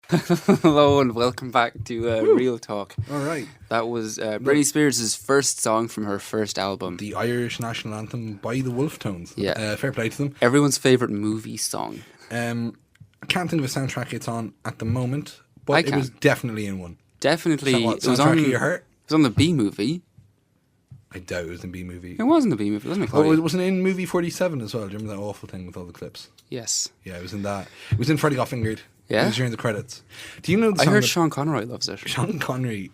Hello and welcome back to Real Talk. All right. That was Britney Spears' first song from her first album. The Irish national anthem by the Wolf Tones. Yeah. Fair play to them. Everyone's favourite movie song. I can't think of a soundtrack it's on at the moment, but I it can. was definitely in one. Definitely. Is that what, it was Soundtrack on of Your Heart? It was on the B movie. I doubt it was in B movie. It wasn't the B movie, wasn't it, Oh, Claudia? it wasn't in movie 47 as well. Do you remember that awful thing with all the clips? Yes. Yeah, it was in that. It was in Freddie Got Fingered. Yeah? It was during the credits. Do you know the I song heard that Sean Connery loves it. Sean Connery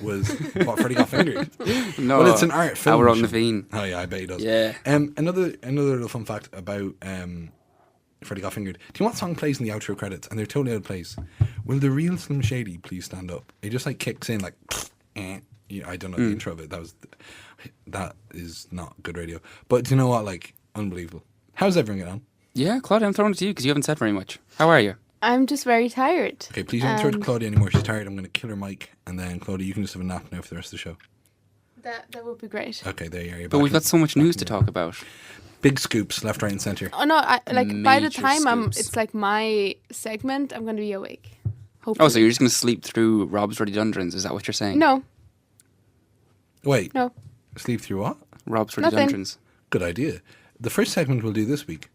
was what Freddie Got Fingered? No, Well, it's an art film. Our own Sean. Naveen. Oh yeah, I bet he does. Yeah. Another little fun fact about Freddie Got Fingered. Do you know what song plays in the outro credits? And they're totally out of place. Will the real Slim Shady please stand up? It just like kicks in like. Yeah, I don't know the intro of it. That is not good radio. But do you know what? Like, unbelievable. How's everyone getting on? Yeah, Claudia, I'm throwing it to you because you haven't said very much. How are you? I'm just very tired. Okay, please don't throw it to Claudia anymore. She's tired. I'm going to kill her mic. And then, Claudia, you can just have a nap now for the rest of the show. That would be great. Okay, there you are. You're But back we've got so much news to in. talk about. Big scoops, left, right, and centre. Oh no! By the Major time scoops. it's like my segment, I'm going to be awake. Hopefully. Oh, so you're just going to sleep through Rob's Rhododendrons? Is that what you're saying? No, Wait, no. sleep through what? Rob's Nothing. Rhododendrons. Good idea. The first segment we'll do this week.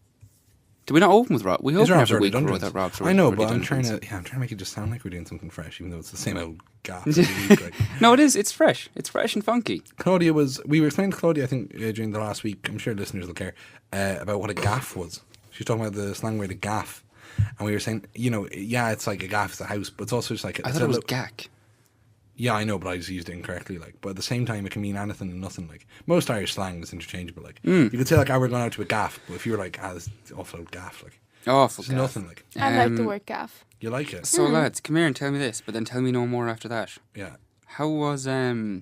Do we not open with Rob? We Is open Rob's every week Rhododendrons. with Rob's I know, but I'm Rhododendrons. trying to make it just sound like we're doing something fresh, even though it's the same old gaff every week. Like. No, it is. It's fresh. It's fresh and funky. We were explaining to Claudia, I think, during the last week, I'm sure listeners will care, about what a gaff was. She was talking about the slang word a gaff. And we were saying, yeah, it's like a gaff is a house, but it's also just like... I thought it was gack. Yeah, I know, but I just used it incorrectly. Like, but at the same time, it can mean anything and nothing. Like most Irish slang is interchangeable. Like you could say like, "I we're going out to a gaff," but if you were like, this awful old gaff," like Awful it's gaff. nothing. Like I like the word gaff. you like it, So lads, come here and tell me this, but then tell me no more after that. yeah. How was The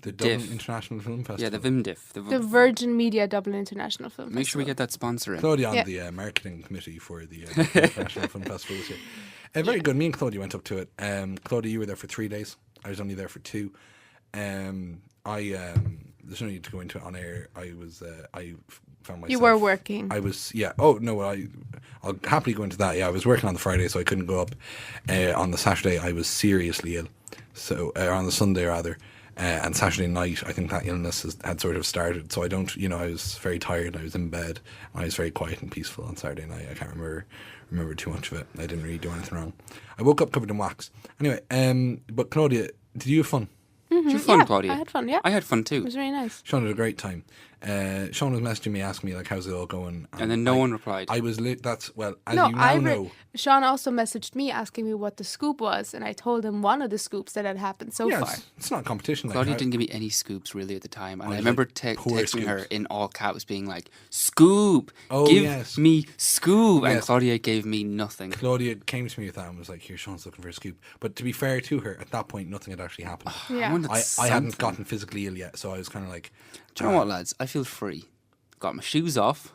Dublin Diff. International Film Festival. yeah, the VimDiff? The Virgin Media Dublin International Film Make sure we Festival. get that sponsor in. Claudia on Yeah. the marketing committee for the International Film Festival this year. Very good. Me and Claudia went up to it. Claudia, you were there for 3 days. I was only there for 2. There's no need to go into it on air. I found myself. You were working. I was, yeah. Oh no, I'll happily go into that. Yeah, I was working on the Friday, so I couldn't go up. On the Saturday, I was seriously ill. So on the Sunday rather, and Saturday night, I think that illness had sort of started. So I don't, I was very tired. I was in bed. I was very quiet and peaceful on Saturday night. I can't remember too much of it. I didn't really do anything wrong. I woke up covered in wax. Anyway, but Claudia, did you have fun? Did you have fun, Yeah, Claudia? I had fun, yeah. I had fun It too. was really nice. Sean had a great time. Sean was messaging me, asking me like, "How's it all going?" And then no one replied. I was that's well, as No, you now I know. Sean also messaged me asking me what the scoop was, and I told him one of the scoops that had happened so Yeah, far. it's not a competition. Like Claudia how- didn't give me any scoops really at the time, and I was remember like, poor texting her scoops. in all caps, being like, "Scoop, Oh, give yes. me scoop," and Yes. Claudia gave me nothing. Claudia came to me with that and was like, "Here, Sean's looking for a scoop." But to be fair to her, at that point, nothing had actually happened. Yeah. wanted I hadn't something. gotten physically ill yet, so I was kind of like, Do you know what, lads? I feel free. Got my shoes off.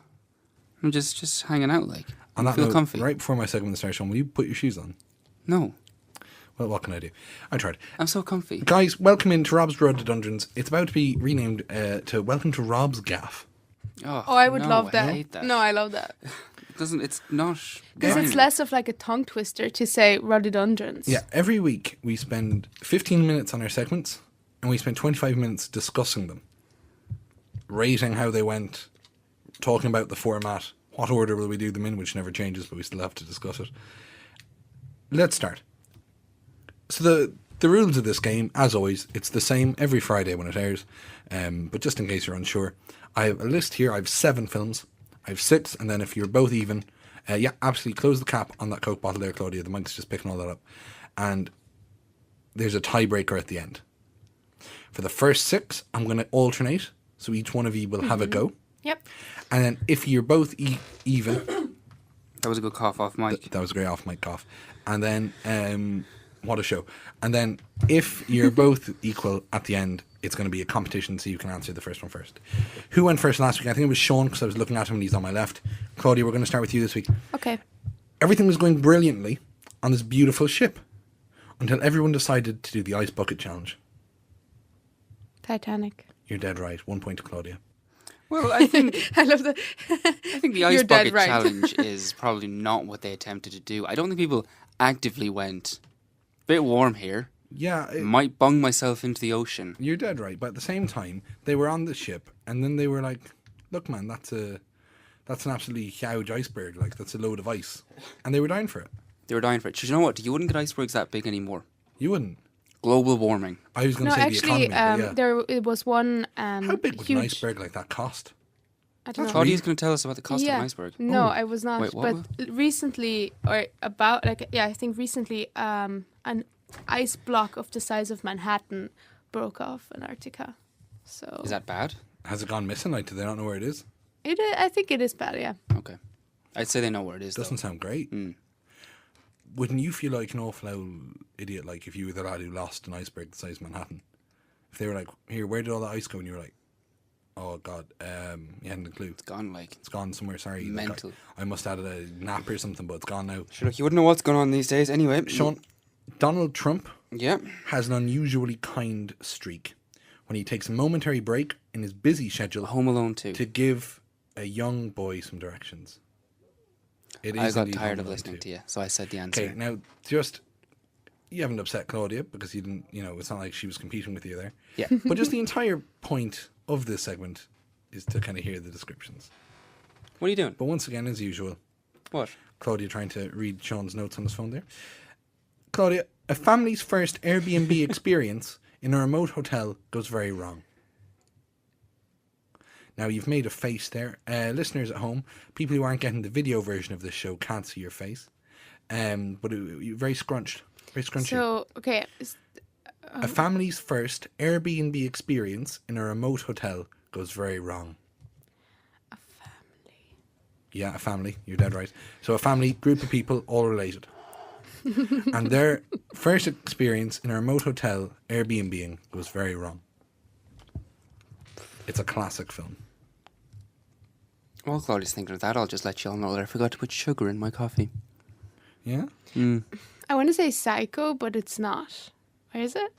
I'm just hanging out, like. on I that feel note, comfy. right before my segment starts, Sean, will you put your shoes on? No, Well, what can I do? I tried. I'm so comfy. Guys, welcome into Rob's Rhododendrons. It's about to be renamed to Welcome to Rob's Gaff. Oh, Oh, I would no, love I that. hate that. No, I love that. It doesn't. It's not. Because it's rhyming. less of like a tongue twister to say rhododendrons. Yeah, every week we spend 15 minutes on our segments and we spend 25 minutes discussing them, rating how they went, talking about the format, what order will we do them in, which never changes, but we still have to discuss it. Let's start. So the rules of this game, as always, it's the same every Friday when it airs, but just in case you're unsure, I have a list here. I have 7 films. I have 6, and then if you're both even, yeah, absolutely close the cap on that Coke bottle there, Claudia. The mic's just picking all that up. And there's a tiebreaker at the end. For the first 6, I'm going to alternate, so each one of you will have a go. Yep. And then if you're both even, That was a good cough off mic. that was a great off mic cough. And then, what a show. And then if you're both equal at the end, it's going to be a competition so you can answer the first one first. Who went first last week? I think it was Sean because I was looking at him and he's on my left. Claudia, we're going to start with you this week. Okay. Everything was going brilliantly on this beautiful ship until everyone decided to do the ice bucket challenge. Titanic. You're dead right. 1 point to Claudia. Well, I think I love that. I think the ice You're dead bucket right. challenge is probably not what they attempted to do. I don't think people actively went, bit warm here, Yeah, might bung myself into the ocean. you're dead right. But at the same time, they were on the ship, and then they were like, "Look, man, that's an absolutely huge iceberg. Like that's a load of ice," and they were down for it. They were dying for it. You know what? You wouldn't get icebergs that big anymore. You wouldn't. Global warming. I was going No, to say the actually, economy. But yeah. there it was one. How big would huge, an iceberg like that cost? I don't know. Claudia's going to tell us about the cost of an iceberg. No, Oh. I was not. Wait, what? But recently, or about I think recently, an ice block of the size of Manhattan broke off Antarctica. So Is that bad? Has it gone missing? Like, do they not know where it is? I think it is bad. Yeah. Okay. I'd say they know where it is, Doesn't sound great. Mm. Wouldn't you feel like an awful old idiot, like if you were the lad who lost an iceberg the size of Manhattan? If they were like, "Here, where did all the ice go?" and you were like, "Oh God, you hadn't a clue. It's gone, like. It's gone somewhere. Sorry, like, Mental. I must have had a nap or something, but it's gone now." Sure, look, you wouldn't know what's going on these days anyway. Seán, Donald Trump Yeah. has an unusually kind streak when he takes a momentary break in his busy schedule Home Alone 2. to give a young boy some directions. It I is got indeed tired Home of Alone listening 2. to you, so I said the answer. Okay, now just you haven't upset Claudia because you didn't. It's not like she was competing with you there. Yeah. But just the entire point of this segment is to kind of hear the descriptions. What are you doing? But once again, as usual, What? Claudia trying to read Sean's notes on his phone there. Claudia, a family's first Airbnb experience in a remote hotel goes very wrong. Now, you've made a face there. Listeners at home, people who aren't getting the video version of this show can't see your face. But you're very scrunched. Very scrunchy. So okay, A family's first Airbnb experience in a remote hotel goes very wrong. a family. Yeah, a family. You're dead right. So a family, group of people, all related. And their first experience in a remote hotel Airbnb-ing goes very wrong. It's a classic film. While Claudia's thinking of that, I'll just let you all know that I forgot to put sugar in my coffee. Yeah? I want to say Psycho, but it's not. Or is it?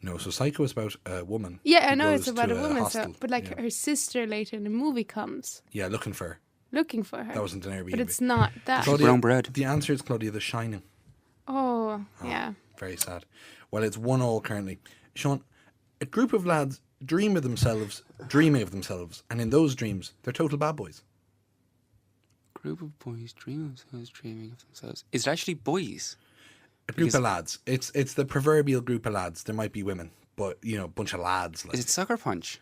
No, so Psycho is about a woman. Yeah, I who know goes it's about to a woman. hostel. So, but like Yeah. her sister later in the movie comes Yeah, looking for her. looking for her. That wasn't an Airbnb. But it's not that. Claudia, Brown bread. The answer is Claudia, The Shining. Oh, yeah. Very sad. Well, it's 1-1 currently. Seán, a group of lads dreaming of themselves, and in those dreams, they're total bad boys. Group of boys dreaming of themselves. Is it actually boys? A group Because- of lads. It's the proverbial group of lads. There might be women, but a bunch of lads. Like. Is it Sucker Punch?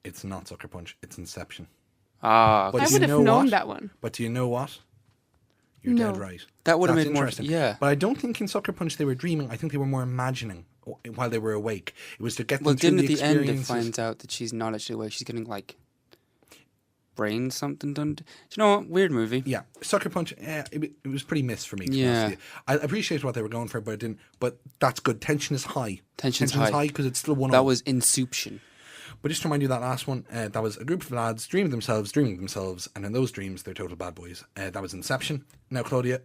It's not Sucker Punch. It's Inception. Ah, But I do would you have know known what? that one. But do you know what? You're No. dead right. that would have That's made more. interesting. Yeah. But I don't think in Sucker Punch they were dreaming. I think they were more imagining while they were awake. It was to get them Well, through didn't the at the end it experiences. finds out that she's not actually awake? She's getting like brain something done. Do you know what? Weird movie. Yeah, Sucker Punch. It was pretty missed for me. To be honest with you. I appreciate what they were going for, but I didn't. But that's good. Tension is high. Tension's high. because it's still 1-1. That was Inception. But just to remind you, that last one, that was a group of lads dreaming of themselves, and in those dreams, they're total bad boys. That was Inception. Now, Claudia,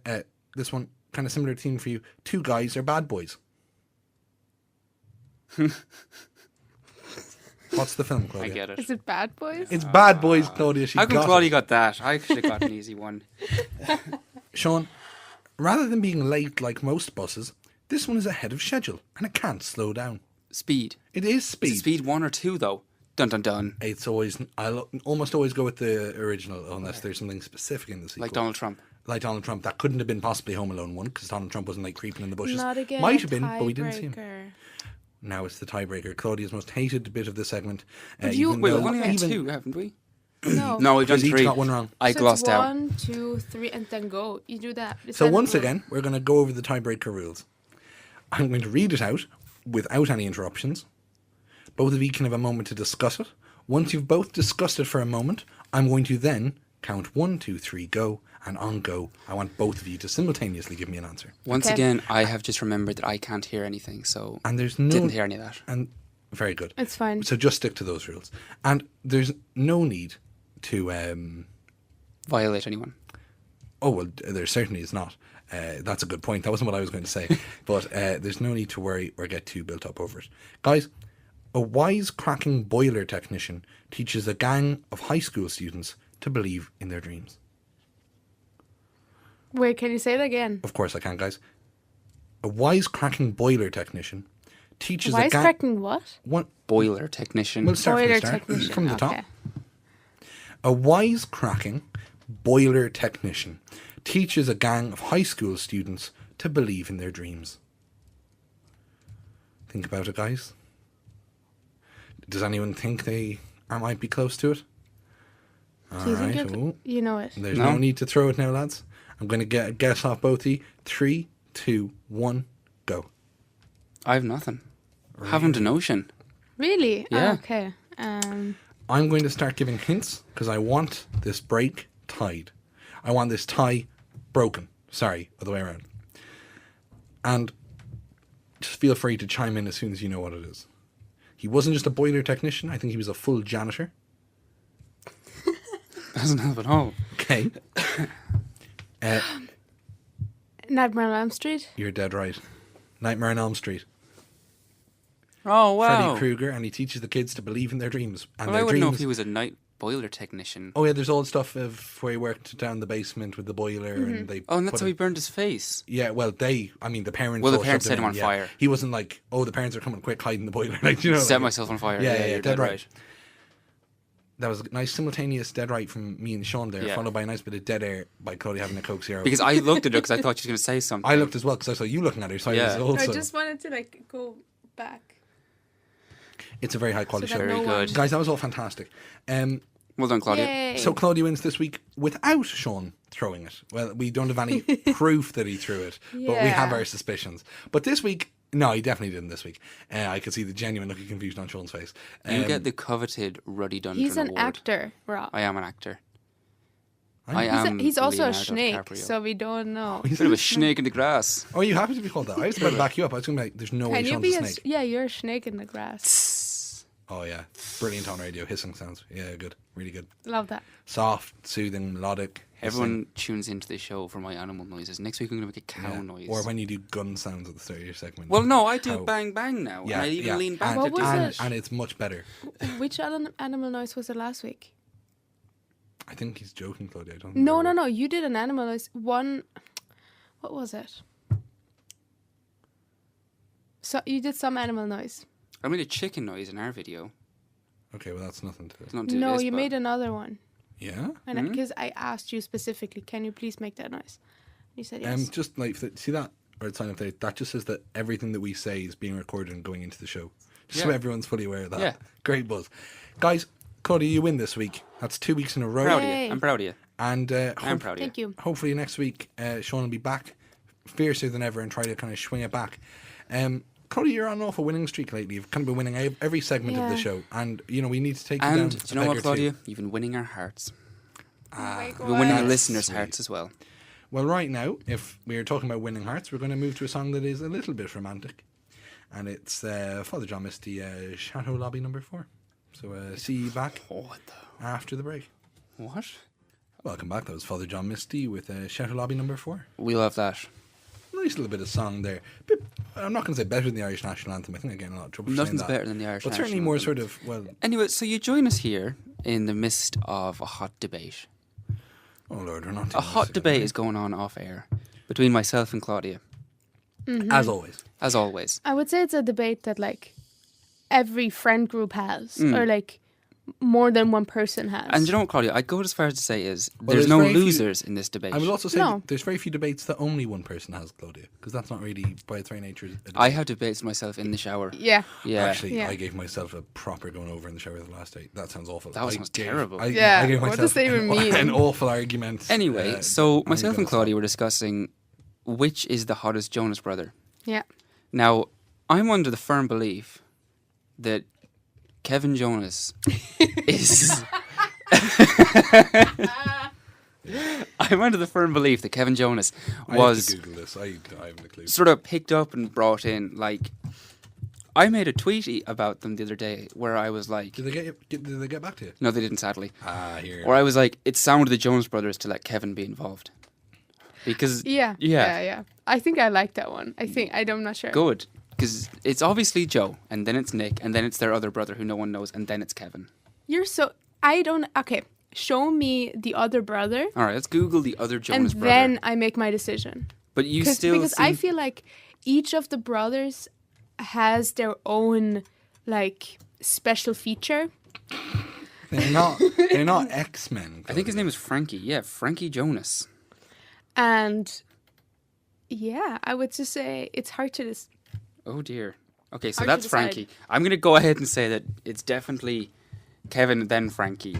this one kind of similar theme for you. Two guys are bad boys. What's the film, I Claudia? get it. Is it Bad Boys? It's Bad Boys, Claudia. She How come got Claudia it. got that? I should have got an easy one. Seán, rather than being late like most buses, this one is ahead of schedule, and it can't slow down. Speed. It is Is speed. it Speed 1 or 2 though? Dun dun dun. It's always. I'll almost always go with the original unless there's something specific in the sequel. Like Donald Trump. Like Donald Trump. That couldn't have been possibly Home Alone 1 because Donald Trump wasn't like creeping in the bushes. Not again. Might have been, but we didn't see him. Tiebreaker. Now it's the tiebreaker. Claudia's most hated bit of the segment. But you- even Wait, though- we've only had even- 2, haven't we? No. No, we've done Because each 3. got one wrong. I So glossed it's out. 1, 2, 3, and then go. You do that. Is So that once a- again, we're going to go over the tiebreaker rules. I'm going to read it out without any interruptions. Both of you can have a moment to discuss it. Once you've both discussed it for a moment, I'm going to then count 1, 2, 3, go, and on go, I want both of you to simultaneously give me an answer. Once Okay. again, I have just remembered that I can't hear anything, so And there's no didn't hear any of that. And very good. It's fine. So just stick to those rules. And there's no need to. Violate anyone. Oh well, there certainly is not. That's a good point. That wasn't what I was going to say. But there's no need to worry or get too built up over it, guys. A wise-cracking boiler technician teaches a gang of high school students to believe in their dreams. Wait, can you say it again? Of course I can, guys. A wisecracking boiler technician teaches a gang... Wisecracking what? One, Boiler technician. we'll start Boiler from the start. technician. From the top. Okay. A wisecracking boiler technician teaches a gang of high school students to believe in their dreams. Think about it, guys. Does anyone think they might be close to it? Do you think Alright, you know it? there's No. no need to throw it now, lads. I'm going to get a guess off both of you. 3, 2, 1, go. I have nothing. Haven't a notion. Really? Yeah. Oh, okay. I'm going to start giving hints because I want this break tied. I want this tie broken. Sorry, other way around. And just feel free to chime in as soon as you know what it is. He wasn't just a boiler technician. I think he was a full janitor. Doesn't help at all. Okay. Nightmare on Elm Street? You're dead right. Nightmare on Elm Street. Oh, wow. Freddy Krueger, and he teaches the kids to believe in their dreams. And Well, their I wouldn't know dreams... if he was a night boiler technician. Oh yeah, there's all the stuff of where he worked down the basement with the boiler, and they. Oh, and that's put how it- he burned his face. Yeah, well, the parents. Well, the all parents shoved set him on in, fire. He wasn't like, oh, the parents are coming quick, hiding the boiler. Like, you know, Set like, myself on fire. Yeah, you're dead right. That was a nice simultaneous dead right from me and Seán there, Yeah. followed by a nice bit of dead air by Claudia having a Coke Zero. Because I looked at her because I thought she was going to say something. I looked as well because I saw you looking at her, so I Yeah. was also. I just wanted to like go back. It's a very high quality So that show. Very no one- good. Guys, that was all fantastic. Well done, Claudia. Yay. So Claudia wins this week without Seán throwing it. Well, we don't have any proof that he threw it, but we have Yeah. our suspicions. But this week, no, he definitely didn't this week. I could see the genuine look of confusion on Seán's face. You get the coveted Ruddy Dundren He's an award. actor, Rob. I am an actor. I am. He's also a Leonardo snake, DiCaprio. so we don't know. Bit of a snake in the grass. Oh, are you happy to be called that? I was about to back you up. I was going to be like, there's no way Can you Seán's be a a snake. yeah? You're a snake in the grass. Oh, yeah. Brilliant on radio. Hissing sounds. Yeah, good. Really good. Love that. Soft, soothing, melodic. hissing. Everyone tunes into the show for my animal noises. Next week I'm going to make a cow Yeah. noise. Or when you do gun sounds at the start of your segment. Well, no, I do How- bang bang now. Yeah, and I even yeah. lean back And, to What do was and, it? and it's much better. Which animal noise was it last week? I think he's joking, Claudia. I don't No, know. no, no. You did an animal noise. One. What was it? So you did some animal noise. I made a chicken noise in our video. Okay, well, that's nothing to It's not to No, this, you but- made another one. Yeah? And because I asked you specifically, can you please make that noise? You said yes. Just like, see that red sign up there? That just says that everything that we say is being recorded and going into the show. Just so Yeah. everyone's fully aware of that. Yeah. Great buzz. Guys, Claudia, you win this week. That's 2 weeks in a row. Proud of Yay. you. I'm proud of you. And I'm proud of you. Thank you. hopefully next week, Seán will be back fiercer than ever and try to kind of swing it back. Claudia, you're on an awful winning streak lately. You've kind of been winning every segment of the Yeah. show. And, you know, we need to take you down. And do you know a what, peg or Claudia? two. You've been winning our hearts. Oh You've been winning the That's listeners' sweet. hearts as well. Well, right now, if we're talking about winning hearts, we're going to move to a song that is a little bit romantic. And it's Father John Misty, Chateau Lobby number 4. So see you back What the? after the break. What? Welcome back. That was Father John Misty with Chateau Lobby number 4. We love that. Nice little bit of song there. I'm not going to say better than the Irish National Anthem. I think I get in a lot of trouble for saying Nothing's that. better than the Irish But certainly National more Anthem. sort of, well, Anyway, so you join us here in the midst of a hot debate. oh Lord, we're not doing A this hot again, debate right? is going on off air between myself and Claudia, As always. as always. I would say it's a debate that like every friend group has, or like more than one person has. And you know what, Claudia? I'd go as far as to say is Well, there's there's no very few- losers in this debate. I will also say No. that there's very few debates that only one person has, Claudia, because that's not really, by its very nature, a debate. I have debates myself in the shower. yeah. Yeah. Actually, Yeah. I gave myself a proper going over in the shower the last day. That sounds awful. That sounds terrible. Yeah, I gave what myself does that even mean? an awful argument. Anyway, so I'm myself gonna and Claudia stop. were discussing which is the hottest Jonas brother. Yeah. Now, I'm under the firm belief that Kevin Jonas is. I'm under the firm belief that Kevin Jonas I was have to Google this. I haven't a clue. sort of picked up and brought in. Like, I made a tweet about them the other day where I was like, Did they get back to you? no, they didn't, sadly. Here. Or I was like, it sounded the Jonas brothers to let Kevin be involved. Because, Yeah. I think I like that one. I'm not sure. good. Because it's obviously Joe, and then it's Nick, and then it's their other brother who no one knows, and then it's Kevin. You're so. I don't. Okay. show me the other brother, All right, let's Google the other and Jonas brother. then I make my decision. But you still Because seem... I feel like each of the brothers has their own like special feature. They're not X-Men. I think his name is Frankie. Yeah, Frankie Jonas. And yeah, I would just say it's hard to Oh dear. Okay, so Hard to that's decide. Frankie. I'm going to go ahead and say that it's definitely Kevin, then Frankie.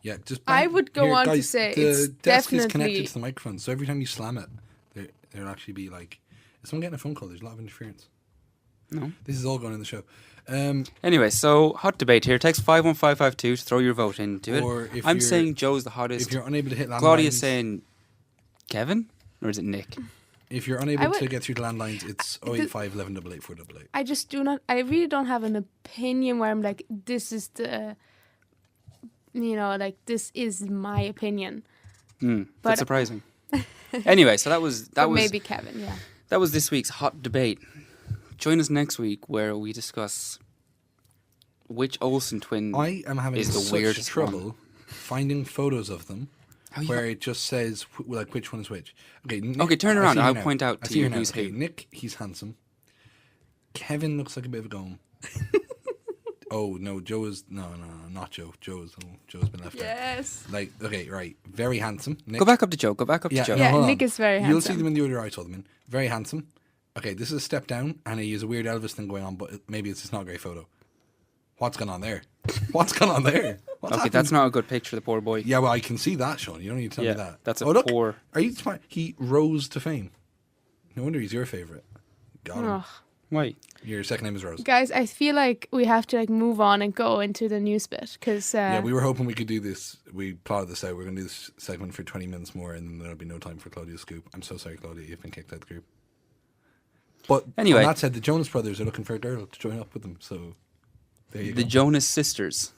Yeah, just. I would go on to guys, say the it's desk is definitely- connected to the microphone, so every time you slam it, there'll actually be like, is someone getting a phone call? There's a lot of interference. No. This is all going in the show. Anyway, so hot debate here. Text 51552 to throw your vote into Or it. if I'm you're- saying Joe's the hottest. If you're unable to hit landlines, Claudia's saying Kevin? Or is it Nick? if you're I unable would- to get through the landlines, it's 085 11 88 488. I just do not. I really don't have an opinion where I'm like, this is the, like this is my opinion. That's But- surprising. Anyway, so that was But maybe Kevin. Yeah. that was this week's hot debate. Join us next week where we discuss which Olsen twin. I am having is the such weirdest trouble finding photos of them Oh, you where it just says like which one is which. Okay, Nick, Okay, turn I around. see you I'll now. point out I to see you now. who's Okay, who. Nick, he's handsome. Kevin looks like a bit of a gome. Oh no, Joe is no, not Joe. Joe's been left out. Yes. Like okay, right, very handsome. Nick, Go back up to Joe. Go back up to Joe. Yeah, hold Nick on. is very You'll see handsome. them in the order I saw them in. Very handsome. Okay, this is a step down, and he has a weird Elvis thing going on, but maybe it's just not a great photo. What's going on there? What's going on there? What's Okay, happened? that's not a good picture, the poor boy. Yeah, well, I can see that, Sean. You don't need to tell Yeah, me that. that's a oh, look, poor- Are you smart? He rose to fame. No wonder he's your favourite. Got him. Ugh. Why? Your second name is Rose. Guys, I feel like we have to move on and go into the news bit because Yeah, we were hoping we could do this. We plotted this out. We're going to do this segment for 20 minutes more, and then there'll be no time for Claudia's scoop. I'm so sorry, Claudia. You've been kicked out of the group. But Anyway. on that said, the Jonas brothers are looking for a girl to join up with them. So there you The go. Jonas sisters.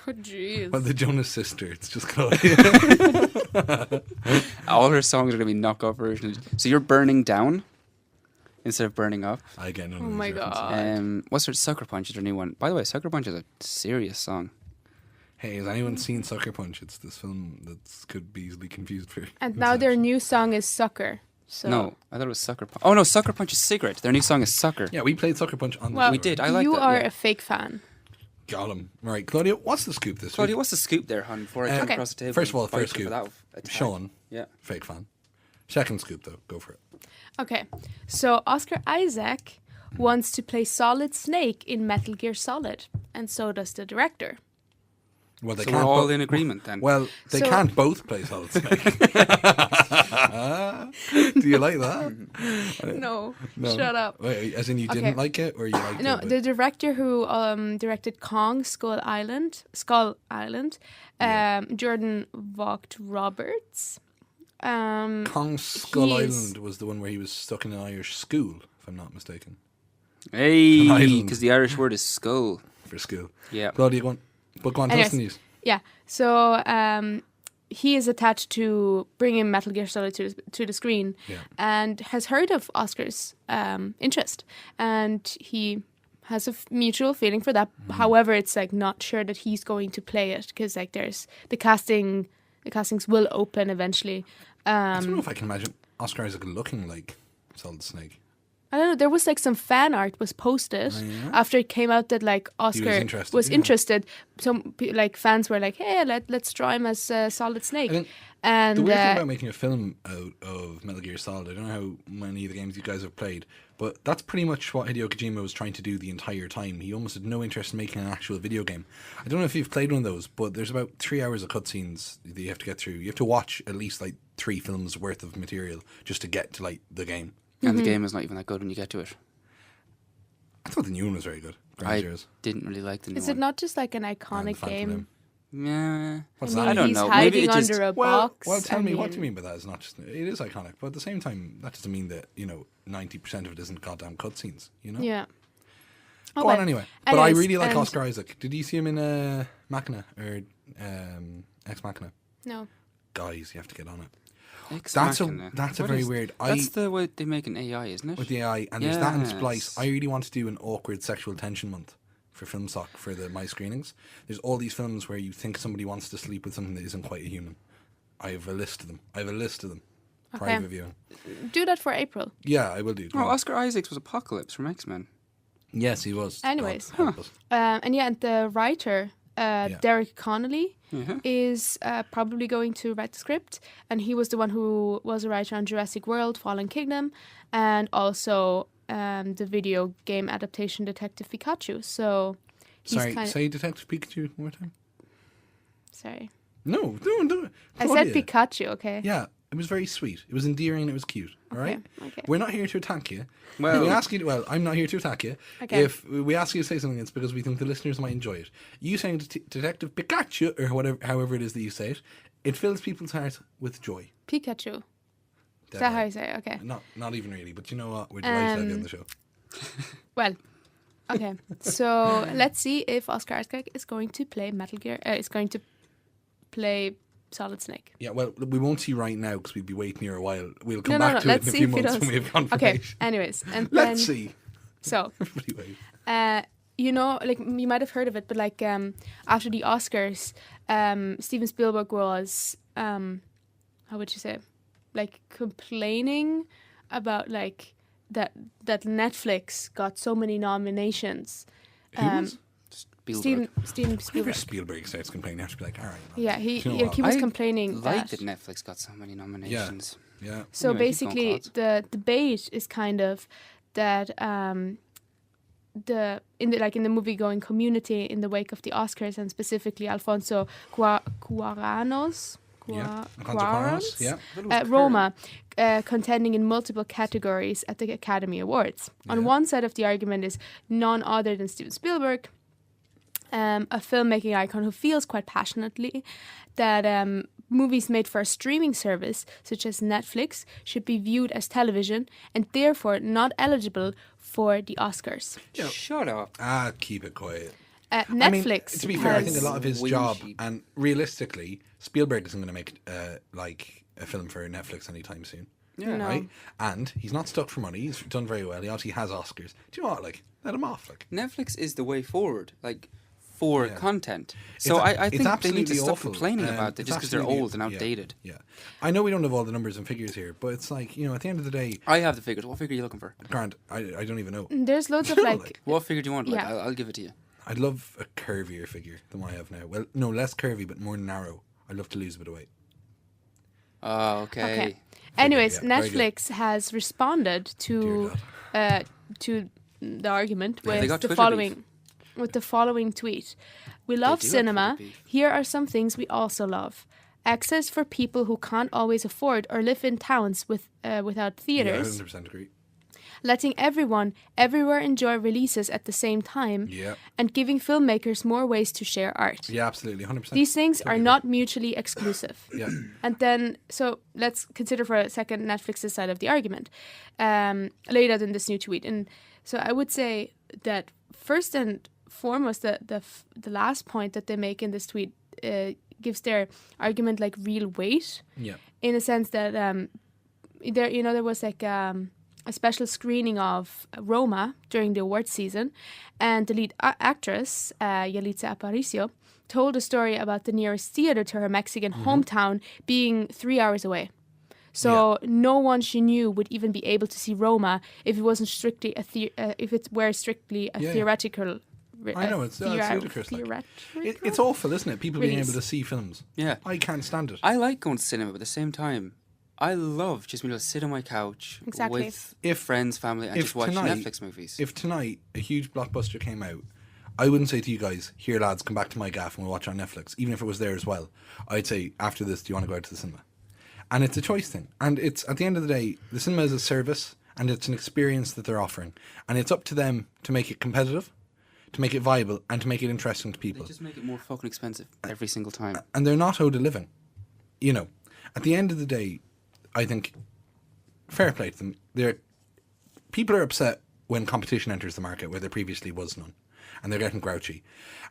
oh jeez. Well, the Jonas sister. It's just Claudia. All her songs are going to be knockoff versions. So you're burning down instead of burning up. I get none Oh of these my references. God. What's her Sucker Punch is her new one. By the way, Sucker Punch is a serious song. Hey, has anyone seen Sucker Punch? It's this film that could be easily confused for. And now their new song is Sucker. So No, I thought it was Sucker Punch. Oh no, Sucker Punch is Cigarette. Their new song is Sucker. Yeah, we played Sucker Punch on the well, show. we did. I like you that, are yeah. a fake fan. Got him. All right, Claudia, what's the scoop this Claudia, week? what's the scoop there, hon? Before I jump Okay. across the table. First of all, and fight first you for scoop. that attack. Seán, Yeah. fake fan. Second scoop, though. Go for it. Okay, so Oscar Isaac wants to play Solid Snake in Metal Gear Solid, and so does the director. Well, they So can't we're all bo- in agreement then. Well, they So- can't both play Solid Snake. Do you like that? No, No. shut up. Wait, as in you Okay. didn't like it, or you liked No, it? but- the director who directed Kong Skull Island, Jordan Vogt Roberts. Kong Skull he's- Island was the one where he was stuck in an Irish school, if I'm not mistaken, Hey, island. because the Irish word is skull. for school. Yeah. Claudia, go on. But go on, tell us Anyways. the news. Yeah, so he is attached to bringing Metal Gear Solid to the screen, Yeah. and has heard of Oscar's interest, and he has a mutual feeling for that. However, it's not sure that he's going to play it because there's the castings will open eventually. I don't know if I can imagine Oscar Isaac looking like Solid Snake. I don't know. There was some fan art was posted yeah? after it came out that Oscar interested, was yeah. interested. Some fans were like, "Hey, let's draw him as Solid Snake." I think And the weird thing about making a film out of Metal Gear Solid, I don't know how many of the games you guys have played, but that's pretty much what Hideo Kojima was trying to do the entire time. He almost had no interest in making an actual video game. I don't know if you've played one of those, but there's about 3 hours of cutscenes that you have to get through. You have to watch at least 3 films worth of material just to get to the game. And the game is not even that good when you get to it. I thought the new one was very good. Ground I Zeroes. didn't really like the new is one. it not just an And iconic Phantom game? Limb. Yeah. What's I mean, that? I don't he's know. Maybe hiding it just- under a Well, box. tell me, what do I you mean by that? It's not just, it is iconic, but at the same time, that doesn't mean that 90% of it isn't goddamn cutscenes. Yeah. Go on anyway. But I Anyways, really like and- Oscar Isaac. Did you see him in Machina or Ex Machina? No. Guys, you have to get on it. Ex That's Machina. a What very is- weird. That's the way they make an AI, isn't it? With the AI, and there's that and Yes. Splice. I really want to do an awkward sexual tension month for FilmSock for my screenings. There's all these films where you think somebody wants to sleep with something that isn't quite a human. I have a list of them. Private viewing. Do that for April. Yeah, I will do. Oh, Oscar Isaacs was Apocalypse from X-Men. Yes, he was. Anyways. God help us. And the writer, Derek Connolly, is probably going to write the script. And he was the one who was a writer on Jurassic World, Fallen Kingdom, and also the video game adaptation Detective Pikachu. So he's say Detective Pikachu one more time. Sorry. No, don't do it. I said Pikachu, okay? Yeah, it was very sweet. It was endearing and it was cute, all right? Okay. We're not here to attack you. Well, we ask you. Well, I'm not here to attack you. Okay. If we ask you to say something, it's because we think the listeners might enjoy it. You saying Detective Pikachu, or whatever, however it is that you say it fills people's hearts with joy. Pikachu. Is that how you say it? Okay. Not even really, but you know what? We're delighted to have you on the show. Well, okay. So let's see if Oscar Isaac is going to play Metal Gear. Is going to play Solid Snake. Yeah, well, we won't see right now because we'd be waiting here a while. We'll come back to it in a few months when we have confirmation. Okay, anyways. And let's see. So, everybody wait. you know, like, you might have heard of it, but like after the Oscars, Steven Spielberg was, how would you say, like, complaining about like that Netflix got so many nominations. Who was? Steven Whenever Spielberg. Spielberg starts complaining, I have to be like, all right. Yeah, You know what? he was complaining like that. that Netflix got so many nominations. Yeah. So Anyway, keep going, basically, the debate is kind of that in the movie going community in the wake of the Oscars, and specifically Alfonso Cuarón's Roma, contending in multiple categories at the Academy Awards. On one side of the argument is none other than Steven Spielberg, a filmmaking icon who feels quite passionately that movies made for a streaming service, such as Netflix, should be viewed as television and therefore not eligible for the Oscars. Yeah. Shut up. Keep it quiet. Netflix. I mean, to be fair, I think a lot of his Whingy. job, and realistically, Spielberg isn't going to make like a film for Netflix anytime soon. Yeah. No. Right? And he's not stuck for money. He's done very well. He obviously has Oscars. Do you know what? Like, let him off. Like, Netflix is the way forward, like, for content. So It's I think they need to absolutely stop awful. complaining about it just because they're absolutely- old and outdated. Yeah. I know we don't have all the numbers and figures here, but it's like, you know, at the end of the day, I have the figures. What figure are you looking for? Grant, I don't even know. There's loads of like What figure do you want? Like, Yeah. I'll give it to you. I'd love a curvier figure than what I have now. Well, no, less curvy, but more narrow. I'd love to lose a bit of weight. Oh, okay. Anyways, yeah, very good. Netflix has responded to the argument Yeah, they got with the Twitter following tweet. We love do have cinema. Twitter beef. Here are some things we also love. Access for people who can't always afford or live in towns without theaters. Yeah, 100% agree. Letting everyone everywhere enjoy releases at the same time. Yeah. And giving filmmakers more ways to share art. Yeah, absolutely, 100%. These things are Totally not mutually exclusive. Yeah. And then, so let's consider for a second Netflix's side of the argument, laid out in this new tweet. And so I would say that first and foremost, the last point that they make in this tweet gives their argument like real weight. Yeah. In a sense that there was like a special screening of Roma during the awards season, and the lead actress, Yalitza Aparicio, told a story about the nearest theater to her Mexican hometown being 3 hours away. So no one she knew would even be able to see Roma if it wasn't strictly if it were strictly a theoretical. I know, it's ludicrous. Like. It's awful, isn't it? People being Release. able to see films. Yeah. I can't stand it. I like going to cinema, but at the same time, I love just being able to sit on my couch Exactly. with friends, family, and just watch Netflix movies. If tonight a huge blockbuster came out, I wouldn't say to you guys, here lads, come back to my gaff and we'll watch on Netflix, even if it was there as well. I'd say, after this, do you want to go out to the cinema? And it's a choice thing. And it's, at the end of the day, the cinema is a service and it's an experience that they're offering. And it's up to them to make it competitive, to make it viable, and to make it interesting to people. They just make it more fucking expensive every single time. And they're not owed a living. You know, at the end of the day, I think, fair play to them. People are upset when competition enters the market where there previously was none. And they're getting grouchy.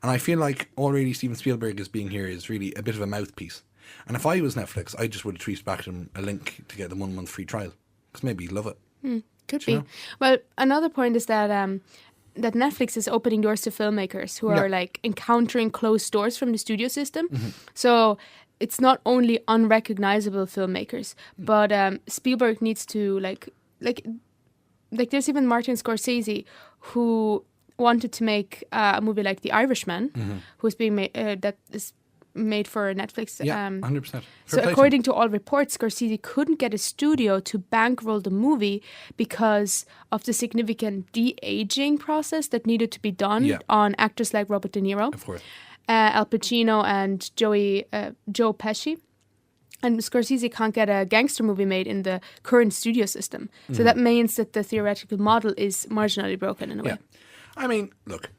And I feel like already Steven Spielberg is being here is really a bit of a mouthpiece. And if I was Netflix, I just would have tweeted back to them a link to get the 1 month free trial. Because maybe he'd love it. Could Do be. you know? Well, another point is that that Netflix is opening doors to filmmakers who are like encountering closed doors from the studio system. So it's not only unrecognizable filmmakers, but Spielberg needs to like there's even Martin Scorsese who wanted to make a movie like The Irishman, who's being made that is made for Netflix. 100%. So according to all reports, Scorsese couldn't get a studio to bankroll the movie because of the significant de-aging process that needed to be done on actors like Robert De Niro, Of course. Al Pacino, and Joe Pesci. And Scorsese can't get a gangster movie made in the current studio system. So that means that the theoretical model is marginally broken in a way. I mean, look,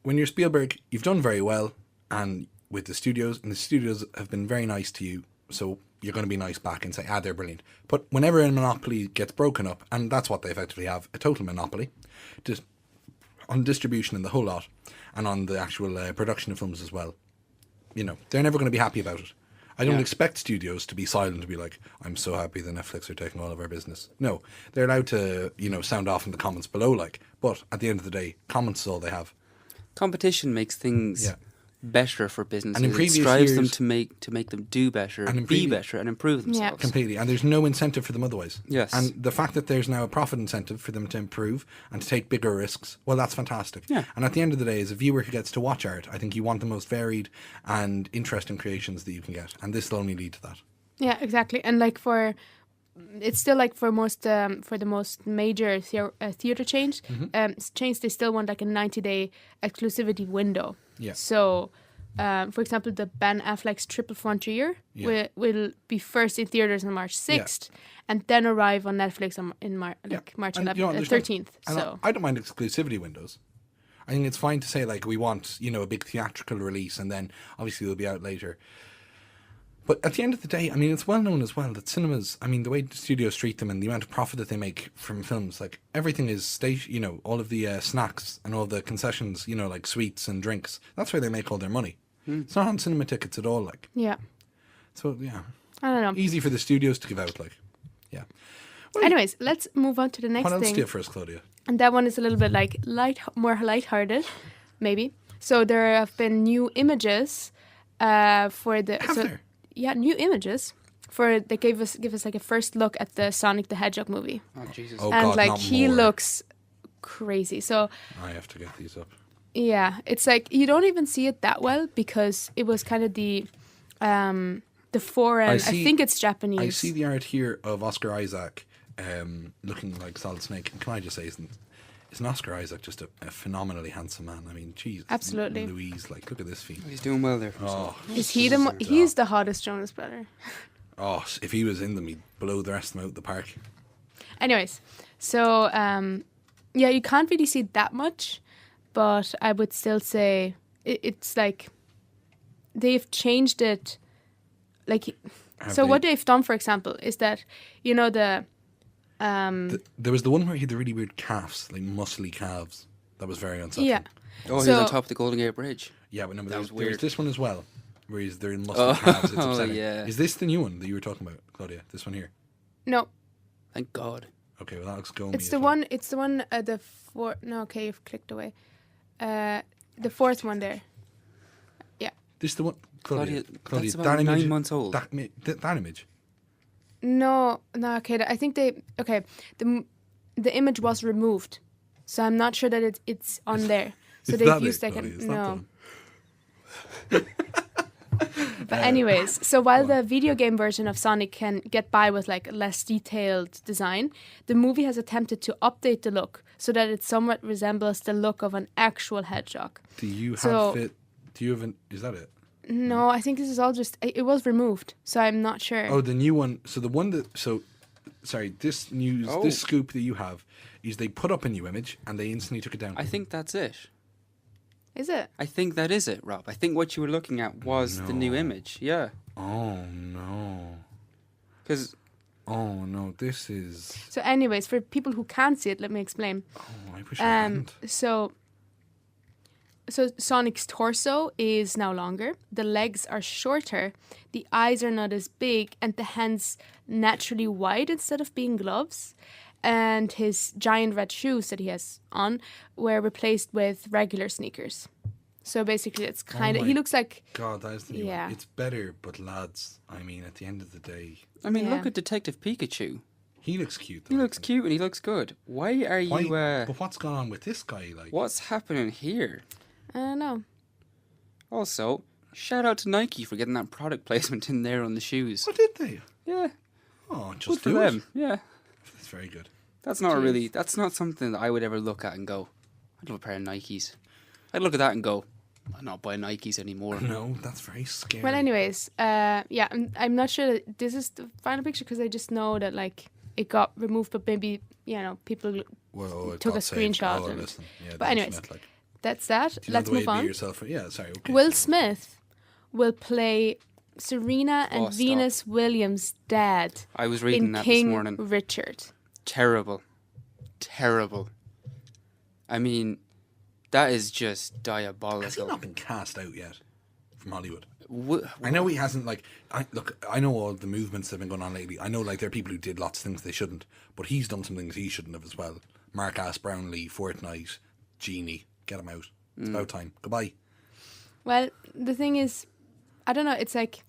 when you're Spielberg, you've done very well, and with the studios, and the studios have been very nice to you, so you're going to be nice back and say, they're brilliant. But whenever a monopoly gets broken up, and that's what they effectively have, a total monopoly, just on distribution and the whole lot, and on the actual production of films as well, they're never going to be happy about it. I don't expect studios to be silent and be like, I'm so happy that Netflix are taking all of our business. No, they're allowed to, sound off in the comments below, but at the end of the day, comments is all they have. Competition makes things better for businesses. And in previous it strives years, them to make them do better, be better, and improve themselves. Completely. And there's no incentive for them otherwise. Yes. And the fact that there's now a profit incentive for them to improve and to take bigger risks, well, that's fantastic. Yeah. And at the end of the day, as a viewer who gets to watch art, I think you want the most varied and interesting creations that you can get. And this will only lead to that. Yeah, exactly. And it's still like for the most major theater chains, they still want like a 90-day exclusivity window. Yeah. So, for example, the Ben Affleck's Triple Frontier will be first in theaters on March 6th, and then arrive on Netflix in March 13th. So I don't mind exclusivity windows. I think it's fine to say we want a big theatrical release, and then obviously they'll be out later. But at the end of the day, I mean, it's well known as well that cinemas, I mean, the way the studios treat them and the amount of profit that they make from films, everything is, all of the snacks and all the concessions, like sweets and drinks. That's where they make all their money. It's not on cinema tickets at all, Yeah. So, yeah. I don't know. Easy for the studios to give out, Yeah. Well, anyways, let's move on to the next thing. What else do you have for us, Claudia? And that one is a little bit more lighthearted, maybe. So there have been new images for the... Have there? Yeah, new images they give us a first look at the Sonic the Hedgehog movie. Oh Jesus! Oh, and God, not he more. looks crazy. So I have to get these up. yeah, it's you don't even see it that well because it was kind of the foreign. I think it's Japanese. I see the art here of Oscar Isaac looking like Solid Snake. And can I just say, isn't Oscar Isaac just a phenomenally handsome man? I mean, geez. Absolutely. Louise, look at this feet. He's doing well there. For himself. Is he he's the hottest Jonas brother. Oh, if he was in them, he'd blow the rest of them out the park. Anyways, so you can't really see that much, but I would still say it's they've changed it. What they've done, for example, is that there was the one where he had the really weird calves, muscly calves. That was very unsettling. Yeah. Oh, he's on top of the Golden Gate Bridge. Yeah, but no, That was there's weird. this one as well, where they're in muscly calves. It's upsetting. Yeah. Is this the new one that you were talking about, Claudia? This one here? No, Thank God. Okay, well that looks gomy. it's the one. It's the one. The four. No, okay, you've clicked away. The fourth one there. Yeah. This is the one, Claudia. That's about that image, 9 months old. That image. No. Okay. I think the image was removed, so I'm not sure that it's on there. So Is they've that used it, Claudia? Is that no. the- But anyways, so while the video game version of Sonic can get by with less detailed design, the movie has attempted to update the look so that it somewhat resembles the look of an actual hedgehog. Do you have it? Do you have an? Is that it? No, I think this is all just it was removed, so I'm not sure. Oh, the new one. So the one that. So, sorry. This news. Oh. This scoop that you have is they put up a new image and they instantly took it down. I think that's it. Is it? I think that is it, Rob. I think what you were looking at was the new image. Yeah. Oh no. Because Oh no, this is. So anyways, for people who can't see it, let me explain. Oh, I wish I hadn't. So Sonic's torso is now longer, the legs are shorter, the eyes are not as big, and the hands naturally wide instead of being gloves. and his giant red shoes that he has on were replaced with regular sneakers. So basically, it's kind of he looks like God, that is the new Yeah. one. It's better, but lads, I mean, at the end of the day, I mean, Yeah. look at Detective Pikachu. he looks cute. He Though, looks cute and he looks good. Why are Why, you... but what's going on with this guy? Like, what's happening here? I don't know. Also, shout out to Nike for getting that product placement in there on the shoes. what did they? Yeah, Oh, good just for do them. it. Yeah. That's very good. That's not Jeez. really... That's not something that I would ever look at and go, I'd love a pair of Nikes. I'd look at that and go, I'm not buying Nikes anymore. No, that's very scary. Well, anyways, yeah, I'm not sure that this is the final picture because I just know that like it got removed, but maybe people. Well, it took got a saved. screenshot Oh, and- listen. Yeah, But the anyways, internet, like, That's that. do you know Let's the way move to be on. yourself? Yeah, sorry. Okay. Will Smith will play Serena and Oh, stop. Venus Williams' dad I was reading in that King this morning. Richard. Terrible. Terrible. I mean, that is just Has he diabolical. not been cast out yet from Hollywood? W- I know he hasn't. Like, I know all the movements that have been going on lately. I know, like, there are people who did lots of things they shouldn't, but he's done some things he shouldn't have as well. Mark Ass, Brownlee, Fortnite, Genie, get him out. It's about time. Goodbye. Well, the thing is, I don't know. It's like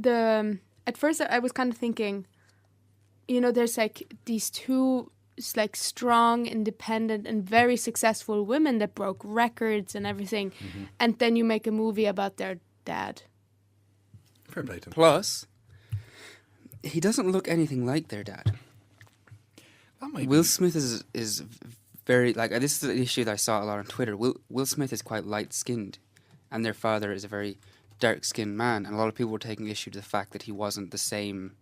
at first I was kind of thinking, there's like these two like strong, independent, and very successful women that broke records and everything, and then you make a movie about their dad. Fair play to him. Plus, he doesn't look anything like their dad. That might Will be. Smith is very like this is an issue that I saw a lot on Twitter. Will Smith is quite light skinned, and their father is a very dark skinned man, and a lot of people were taking issue to the fact that he wasn't the same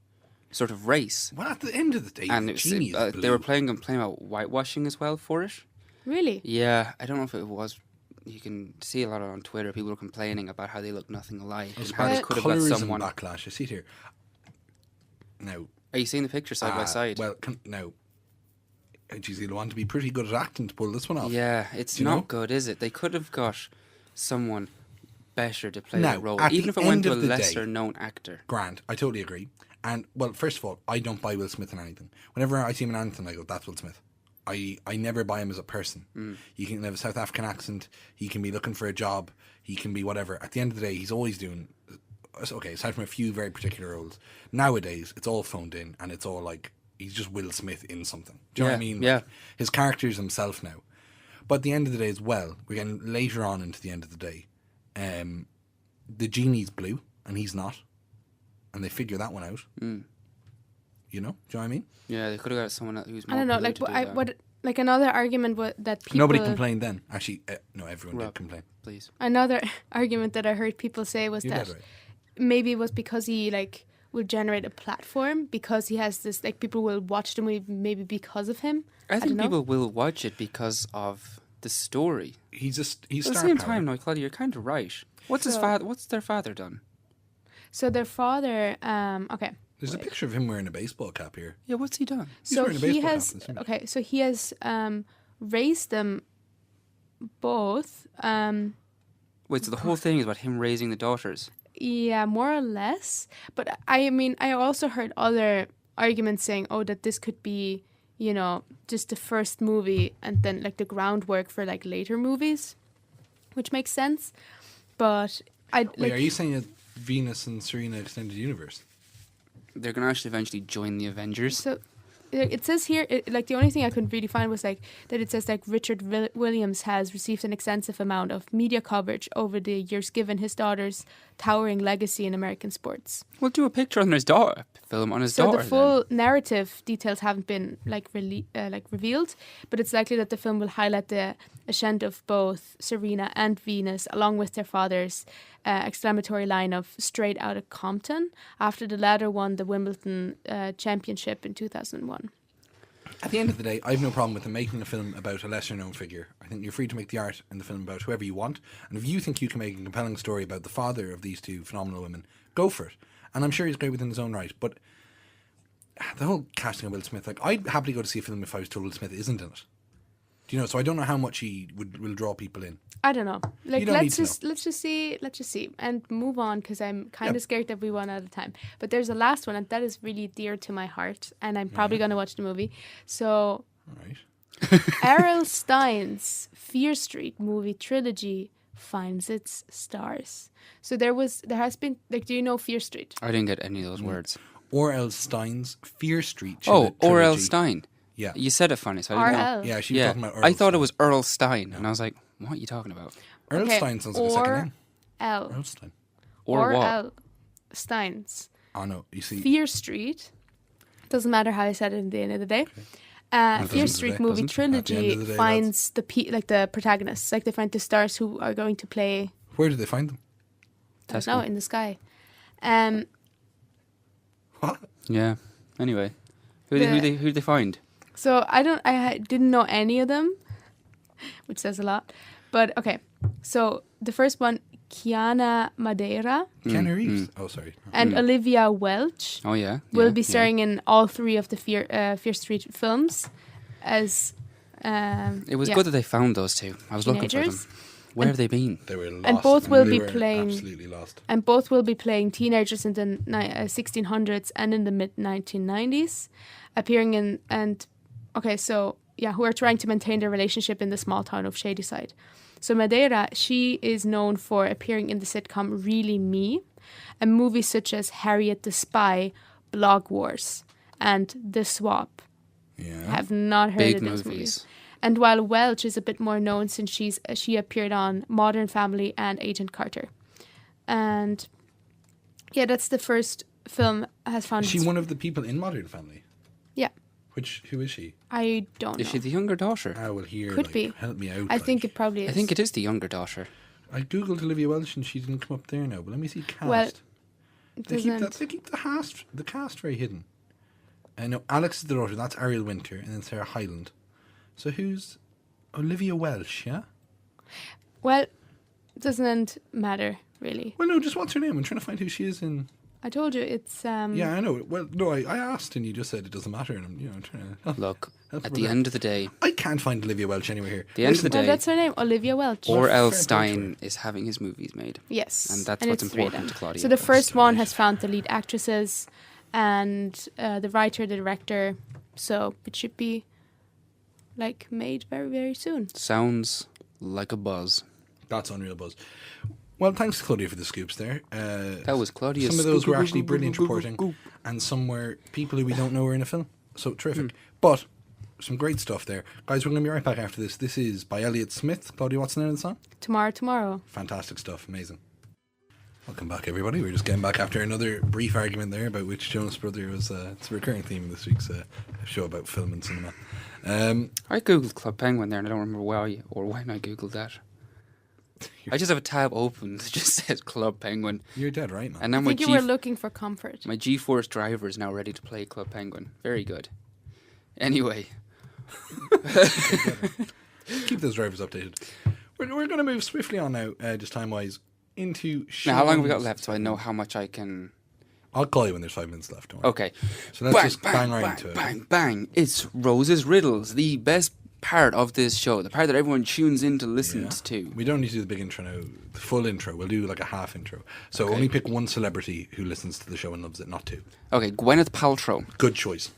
sort of race. Well, at the end of the day, And Genie is blue. they were playing about whitewashing as well for it. Really? Yeah, I don't know if it was. You can see a lot on Twitter. People were complaining about how they look nothing alike and how they could have let Colorism someone. backlash. I see it here. Now, Are you seeing the picture side by side? Well, now, geez, you'll want to be pretty good at acting to pull this one off. Yeah, it's Do you not know? good, is it? They could have got someone better to play Now, that role, at even the if it went end to a of the day- lesser known actor. Grand. I totally agree. And, well, first of all, I don't buy Will Smith in anything. Whenever I see him in anything, I go, that's Will Smith. I never buy him as a person. He can have a South African accent. He can be looking for a job. He can be whatever. At the end of the day, he's always doing... Okay, aside from a few very particular roles. Nowadays, it's all phoned in, and it's all like, he's just Will Smith in something. Do you know what I Yeah, mean? yeah. Like, his character is himself now. But at the end of the day as well, we're getting later on into the end of the day, the genie's blue, and he's not. And they figure that one out. You know? Do you know what I mean? Yeah, they could have got someone who's I more don't know. blue Like to do that. what? Like another argument that people. Nobody complained then. Actually, no, everyone Rob, did complain. please. Another argument that I heard people say was You that did right. maybe it was because he like would generate a platform because he has this like people will watch the movie maybe because of him. I don't think know. people will watch it because of the story. He's At the star same power. time, now, Claudia, you're kind of right. What's his So- father? What's their father done? So their father, okay. There's a wait. picture of him wearing a baseball cap here. Yeah, what's he done? He's So wearing a he baseball cap has in this image. okay. So he has raised them both. Wait, so the whole thing is about him raising the daughters. Yeah, more or less. But I mean, I also heard other arguments saying, oh, that this could be, just the first movie and then like the groundwork for like later movies, which makes sense. But Wait, are you saying a Venus and Serena extended universe? They're going to actually eventually join the Avengers. So it says here, like the only thing I couldn't really find was like that it says like Richard Williams has received an extensive amount of media coverage over the years, given his daughter's towering legacy in American sports. We'll do a picture on his daughter, film on his So daughter. the full narrative details haven't been like revealed, but it's likely that the film will highlight the ascent of both Serena and Venus, along with their father's exclamatory line of "straight out of Compton" after the latter won the Wimbledon championship in 2001. At the end of the day, I have no problem with them making a film about a lesser known figure. I think you're free to make the art in the film about whoever you want. And if you think you can make a compelling story about the father of these two phenomenal women, go for it. And I'm sure he's great within his own right. But the whole casting of Will Smith, like, I'd happily go to see a film if I was told Will Smith isn't in it. Do you know? So I don't know how much he will draw people in. I don't know. Like, You don't need let's just see and move on, because I'm kind of Yep. scared that we run out of time. But there's a last one, and that is really dear to my heart, and I'm probably going to watch the movie. So All right. Errol Stein's Fear Street movie trilogy finds its stars. So there has been, like, do you know Fear Street? I didn't get any of those words. Or.L. Stein's Fear Street. Oh, Or.L. trilogy. Stein. Yeah. You said it funny, so I didn't know. R.L. Yeah, she's Yeah, talking about Earl I thought Stein. it was Earl Stein, and I was like, what are you talking about? Earl Okay, Stein sounds like a second name. L. Earl Stein. Or what? L. Stein's Oh, no. You see. Fear Street. Doesn't matter how I said it at the end of the day. it Fear doesn't Street today, movie doesn't. At the end trilogy of the day, finds the protagonists, like they find the stars who are going to play. Where did they find them? I don't know, in the sky. Um, What? Yeah. Anyway, who The- did they find? so I didn't know any of them, which says a lot. But okay, so the first one, Kiana Madeira Keanu Reeves. Oh, sorry. and Olivia Welch Oh yeah. will yeah, be starring in all three of the Fear Street films as. It was yeah, good that they found those two. I was looking for them. teenagers. Where have they been? They were lost. both will They be were playing- Absolutely lost. And both will be playing teenagers in the 1600s and in the mid 1990s, appearing in who are trying to maintain their relationship in the small town of Shadyside. So Madeira, she is known for appearing in the sitcom Really Me, and movies such as Harriet the Spy, Blog Wars, and The Swap. Yeah. Have not heard Big of those movies. movies. And while Welch is a bit more known since she appeared on Modern Family and Agent Carter. And yeah, that's the first film has found. Is she one of the people in Modern Family? Yeah, Who is she? I don't know. Is she the younger daughter? I will hear. Could be. Help me out. I think it probably is. I think it is the younger daughter. I googled Olivia Welch and she didn't come up there now. But let me see cast. Well, it they keep doesn't. they keep the cast very hidden. I know Alex is the daughter. That's Ariel Winter, and then Sarah Hyland. So who's Olivia Welch? Yeah. Well, it doesn't matter really. Well, no, just what's her name? I'm trying to find who she is in. I told you it's. Yeah, I know. Well, no, I asked and you just said it doesn't matter, and I'm trying to. Look, Help at her the out. end of the day, I can't find Olivia Welch anywhere here. the end of the Well, day, that's her name, Olivia Welch. Or.L. fair Stein is having his movies made. Yes, And that's what's it's three of important them. to Claudia. So the first That's one right. has found the lead actresses and the writer, the director. So it should be like made very, very soon. Sounds like a buzz. That's unreal buzz. Well, thanks to Claudia for the scoops there. That was Claudia's. Some of those were scoop, actually goop, brilliant goop, goop, reporting, goop. and some were people who we don't know were in a film. So terrific. But some great stuff there. Guys, we're going to be right back after this. This is by Elliott Smith. Claudia, what's the name of the song? Tomorrow. Fantastic stuff. Amazing. Welcome back, everybody. We're just getting back after another brief argument there about which Jonas brother was. It's a recurring theme in this week's show about film and cinema. I googled Club Penguin there, and I don't remember why or when I googled that. I just have a tab open that just says Club Penguin, You're dead right, man. and now I my think you were looking for comfort. my GeForce driver is now ready to play Club Penguin. Very good. Anyway, Keep those drivers updated. We're going to move swiftly on now, just time-wise, into now how long have we got Seán's- left so I know how much I can... I'll call you when there's 5 minutes left. Don't worry. Okay. So let's just bang right into it. Bang, bang. It's Rose's Riddles, the best part of this show, the part that everyone tunes in to listen Yeah. to. We don't need to do the big intro now, the full intro. We'll do like a half intro. So Okay. only pick one celebrity who listens to the show and loves it, not two. Okay, Gwyneth Paltrow. Good choice.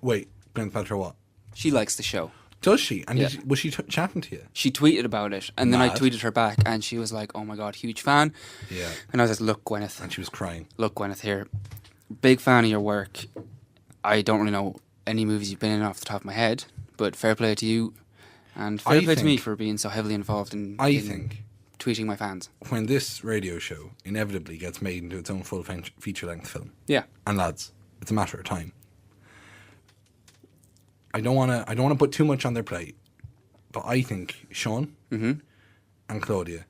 Wait, Gwyneth Paltrow what? She likes the show. Does she? And Yeah. was she chatting to you? She tweeted about it, and then I Mad. tweeted her back, and she was like, "Oh my god, huge fan." Yeah. And I was like, "Look, Gwyneth, And she was crying. look, Gwyneth here, big fan of your work. I don't really know any movies you've been in off the top of my head, but fair play to you, and fair I play to me think- for being so heavily involved in think tweeting my fans." when this radio show inevitably gets made into its own full feature-length film, Yeah, and lads, it's a matter of time. I don't want to put too much on their plate, but I think Seán and Claudia,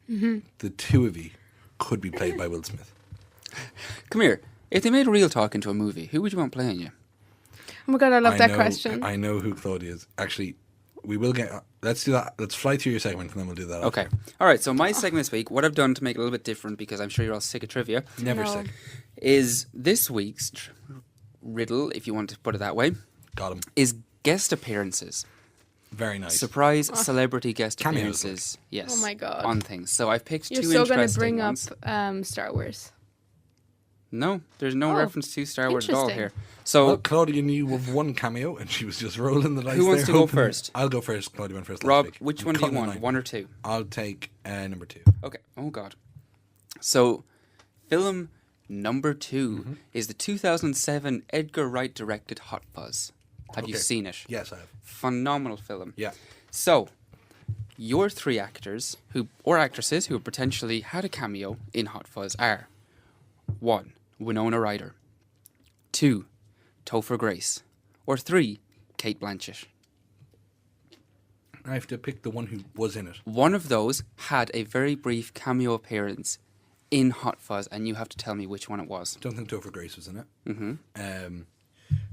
the two of you, could be played by Will Smith. come here. If they made Real Talk into a movie, who would you want playing you? Oh my god, I love that know- question. I know who Claudia is. Actually, we will get. Let's do that. Let's fly through your segment and then we'll do that. Okay. All right. So my segment this week, what I've done to make it a little bit different, because I'm sure you're all sick of trivia, Never No. sick. is this week's riddle, if you want to put it that way, Got him. is guest appearances. Very nice. Surprise celebrity guest Cameos, appearances. Yes. Oh my God. On things. So I've picked You're two still going to interesting bring ones. up Star Wars. No, there's no Oh, reference to Star Wars at all interesting. here. So Well, Claudia knew of one cameo, and she was just rolling the dice. Who wants there, to go hoping- first? I'll go first. Claudia went first. last Rob, week. which I'm one do you cutting the want? line. 1 or 2? I'll take number 2. Okay. Oh God. So, film number 2 Mm-hmm. is the 2007 Edgar Wright directed Hot Fuzz. Have you Okay. seen it? Yes, I have. Phenomenal film. Yeah. So, your 3 actors or actresses who potentially had a cameo in Hot Fuzz are 1. Winona Ryder, 2. Topher Grace, or 3. Kate Blanchett. I have to pick the one who was in it. One of those had a very brief cameo appearance in Hot Fuzz, and you have to tell me which one it was. Don't think Topher Grace was in it. Mm-hmm.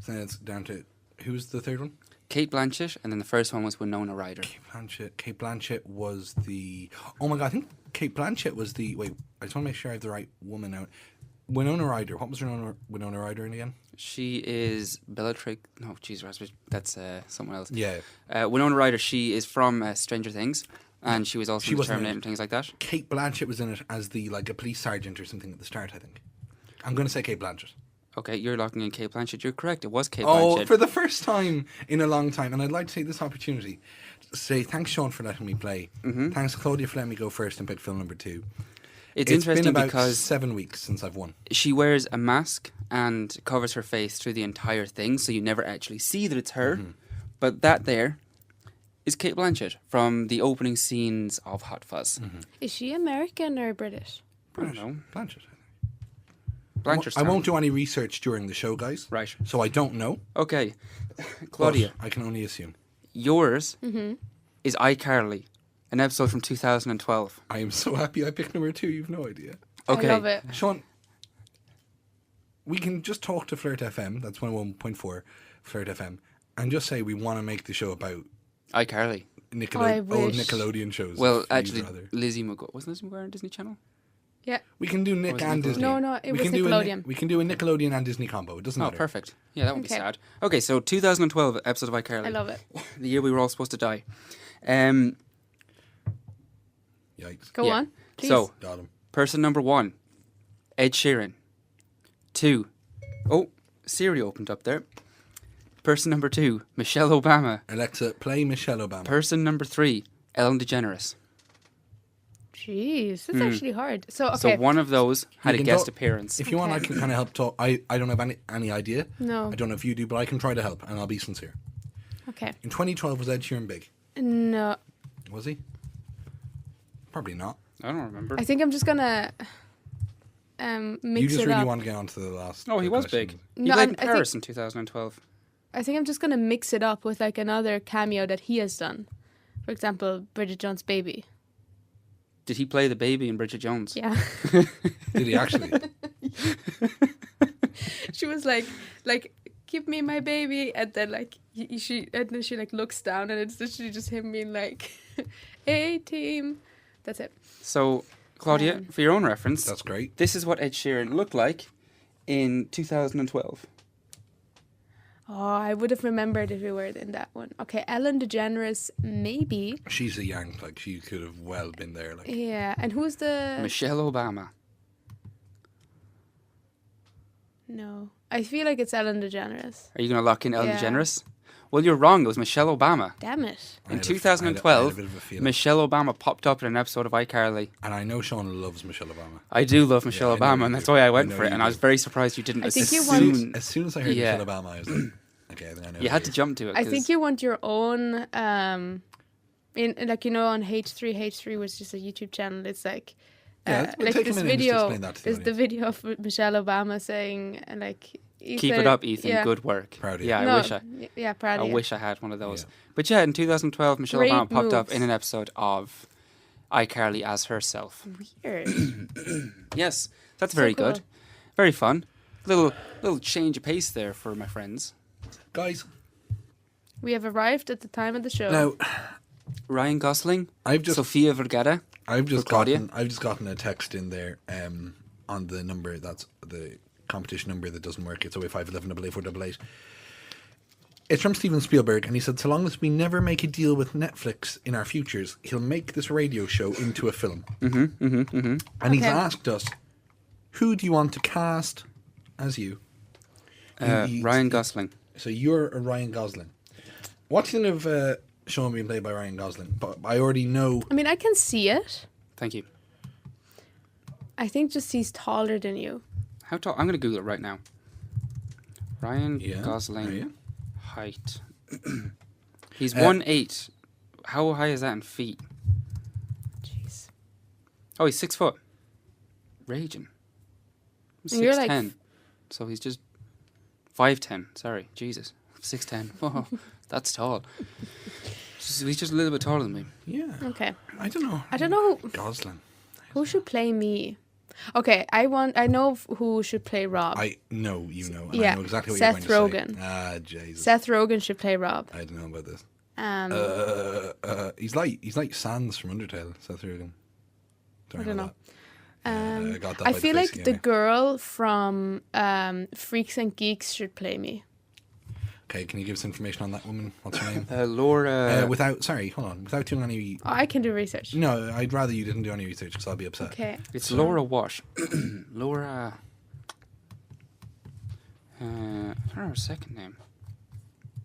So then it's down to who's the third one? Kate Blanchett, and then the first one was Winona Ryder. Kate Blanchett was the. Oh my god! I think Kate Blanchett was the. Wait, I just want to make sure I have the right woman out. Winona Ryder. What was Winona Ryder in again? She is Bellatrix. No, Jesus, that's someone else. Yeah. Winona Ryder. She is from Stranger Things, and she was also She in the wasn't in Terminator it. and things like that. Kate Blanchett was in it as the a police sergeant or something at the start. I think. I'm going to say Kate Blanchett. Okay, you're locking in Kate Blanchett. You're correct. It was Kate Oh, Blanchett. for the first time in a long time, and I'd like to take this opportunity to say thanks, Seán, for letting me play. Mm-hmm. Thanks, Claudia, for letting me go first and pick film number 2. It's It's interesting been about because 7 weeks since I've won. she wears a mask and covers her face through the entire thing, so you never actually see that it's her. Mm-hmm. But that there is Kate Blanchett from the opening scenes of Hot Fuzz. Mm-hmm. Is she American or British? I don't know. Blanchett. Blanchett's I won't do any research during the show, guys. Right. So I don't know. Okay. but Claudia, I can only assume. yours Mm-hmm. is iCarly, an episode from 2012. I am so happy I picked number 2. You've no idea. Okay. I love it. Seán, we can just talk to Flirt FM. That's 101.4 Flirt FM. And just say we want to make the show about iCarly. I old wish. Nickelodeon shows. Well, if you'd actually, rather. Lizzie McGuire. Wasn't Lizzie McGuire on Disney Channel? Yeah. We can do Nick was it and Nickelodeon? Disney. No, it we was can do Nickelodeon. we can do a Nickelodeon and Disney combo. It doesn't Oh, matter. perfect. Yeah, that would be Okay. sad. Okay, so 2012 episode of iCarly. I love it. The year we were all supposed to die. Yikes. Go Yeah. on. Please. So, Got him. person number 1, Ed Sheeran. 2, oh, Siri opened up there. Person number 2, Michelle Obama. Alexa, play Michelle Obama. Person number 3, Ellen DeGeneres. Jeez, that's actually hard. So, So okay. one of those had a can guest talk- appearance. If you want, I Okay. can kind of help talk. I don't have any idea. No. I don't know if you do, but I can try to help, and I'll be sincere. Okay. In 2012, was Ed Sheeran big? No. Was he? Probably not. I don't remember. I think I'm just going to mix You just it really up. want to get on to the last. Oh, he was question. big. He No, played in I think- Paris in 2012. I think I'm just going to mix it up with another cameo that he has done. For example, Bridget Jones' Baby. Did he play the baby in Bridget Jones? Yeah. Did he actually? She was like, give me my baby, and then she looks down, and it's literally just him being like, "Hey team," that's it. So, Claudia, for your own reference, That's great. this is what Ed Sheeran looked like in 2012. Oh, I would have remembered if we were in that one. Okay, Ellen DeGeneres, maybe. She's a yank. Like she could have well been there. Like Yeah, and who's the? Michelle Obama. No, I feel like it's Ellen DeGeneres. Are you going to lock in Ellen Yeah. DeGeneres? Well, you're wrong. It was Michelle Obama. Damn it! I In had a 2012, bit of a feeling. Michelle Obama popped up in an episode of iCarly. And I know Seán loves Michelle Obama. I do love Michelle I know Obama, you and that's do. why I I went know for it. you And I do. was very surprised you didn't. I think as you soon- As soon as I heard Yeah. Michelle Obama, I was like, okay, then I know. You had to jump to it. I 'cause- think you want your own. On H3 was just a YouTube channel. It's like. Yeah, we'll take a this minute just to video, explain that to the there's the video of Michelle Obama saying Keep it up, Ethan. Yeah. Good work. Proud of you. Yeah, No, I wish proud I of you. wish I had one of those. Yeah. But yeah, in 2012, Michelle Great Obama popped up moves. in an episode of iCarly as herself. Weird. Yes, that's So very cool. good. Very fun. Little change of pace there for my friends. Guys, We have arrived at the time of the show. now Ryan Gosling, I've just Sofia Vergara. I've just Claudia? gotten a text in there on the number that's the competition number that doesn't work. It's 08511 88488. It's from Steven Spielberg, and he said, so long as we never make a deal with Netflix in our futures, he'll make this radio show into a film. And he's asked us, who do you want to cast as you? Ryan Gosling. So you're a Ryan Gosling. What kind of Seán being played by Ryan Gosling? But I already know. I mean, I can see it. Thank you. I think just he's taller than you. How tall? I'm going to Google it right now. Ryan Gosling. Are you? Height. He's 1'8". How high is that in feet? Jeez. Oh, he's 6 foot. Raging. And you're 6'10". So he's just 5'10". Sorry, Jesus, 6'10". Oh, that's tall. He's just a little bit taller than me. Yeah. Okay. I don't know. I don't know Gosling. who should play me. Okay, I know who should play Rob. I know you know. And Yeah, I know exactly what Seth you're going to Rogen. say. Ah, Jesus. Seth Rogen should play Rob. I don't know about this. He's like Sans from Undertale. Seth Rogen. I don't know. I got that I by feel the like face, the yeah. girl from Freaks and Geeks should play me. Okay, can you give us information on that woman? What's her name? Laura. Without doing any. Oh, I can do research. No, I'd rather you didn't do any research because I'll be upset. Okay. It's Laura what? Laura. I don't know her second name.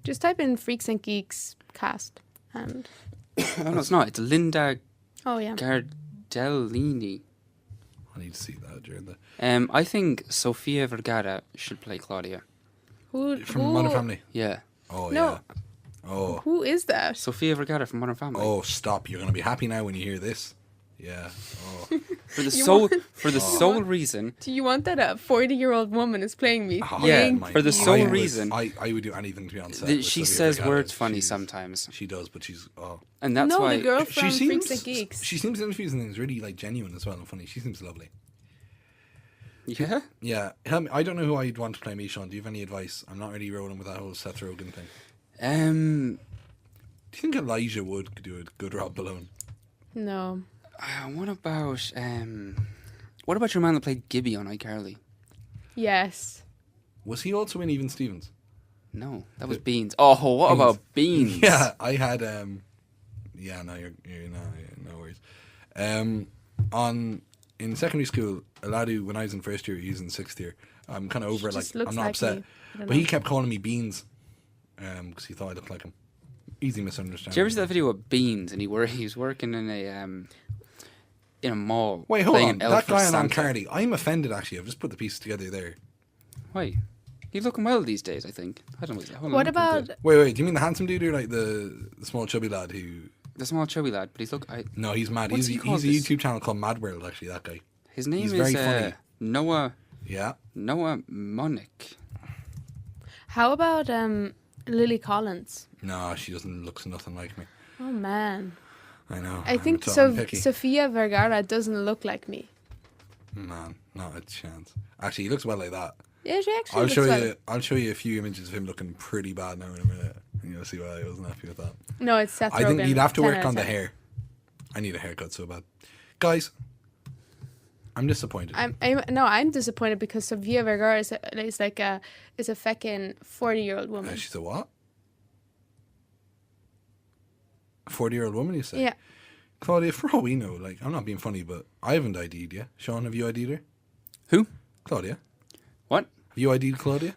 Just type in Freaks and Geeks cast and. Oh no, it's not. It's Linda Oh yeah. Gardellini. I need to see that during the I think Sofia Vergara should play Claudia. from Modern Family. Yeah. Oh No. yeah. Oh. Who is that? Sofia Vergara from Modern Family. Oh, stop! You're gonna be happy now when you hear this. Yeah. Oh. For the You sole want- reason. Do you want that a 40-year-old woman is playing me? Oh, Yeah, Thank for the you. sole I would- reason. I would do anything to be on set. with She Sofia says Vergara. words funny She's- sometimes, She does, but she's and that's no, why. the girl she from seems Freaks and Geeks. she seems in interviews and things really like genuine as well and funny. She seems lovely. Yeah. Yeah, I don't know who I'd want to play me, Seán. Do you have any advice? I'm not really rolling with that whole Seth Rogen thing. Do you think Elijah Wood could do a good Rob Malone? No. What about your man that played Gibby on iCarly? Yes. Was he also in Even Stevens? No, that was Beans. Oh, what about Beans? Yeah, I had. Yeah, no, you're no worries. In secondary school, a lad who, when I was in first year, he was in sixth year. I'm kind of over it. Like, just looks I'm not like upset, me. I don't but he know. kept calling me Beans, because he thought I looked like him. Easy misunderstanding. Did you ever see that video of Beans and he was working in a mall? Wait, hold playing on. an elf That for guy on Santa. Cardi, I'm offended actually. I've just put the pieces together there. Why? He's looking well these days, I think. I don't know. Hold on, What let me about do it. Wait, do you mean the handsome dude or like the small chubby lad who? The small chubby lad? But No, he's mad. What's He's he a called, this? YouTube channel called Mad World. Actually, that guy. his name He's is very funny. Noah Yeah. Monick. how about Lily Collins? No, she doesn't look nothing like me. Oh man. I know. I think I'm picky. Sofia Vergara doesn't look like me. Man, not a chance. Actually, he looks well like that. Yeah, she actually I'll looks show well. you. I'll show you a few images of him looking pretty bad now in a minute, and you'll see why I wasn't happy with that. No, it's Seth Rogen. I think you'd have to 10 work out on of the 10. hair. I need a haircut so bad, guys. I'm disappointed. I'm disappointed because Sofia Vergara is a fucking 40-year-old woman. She's a what? A 40-year-old woman, you say? Yeah. Claudia, for all we know, like, I'm not being funny, but I haven't ID'd yet. Seán, have you ID'd her? Who? Claudia. What? Have you ID'd Claudia?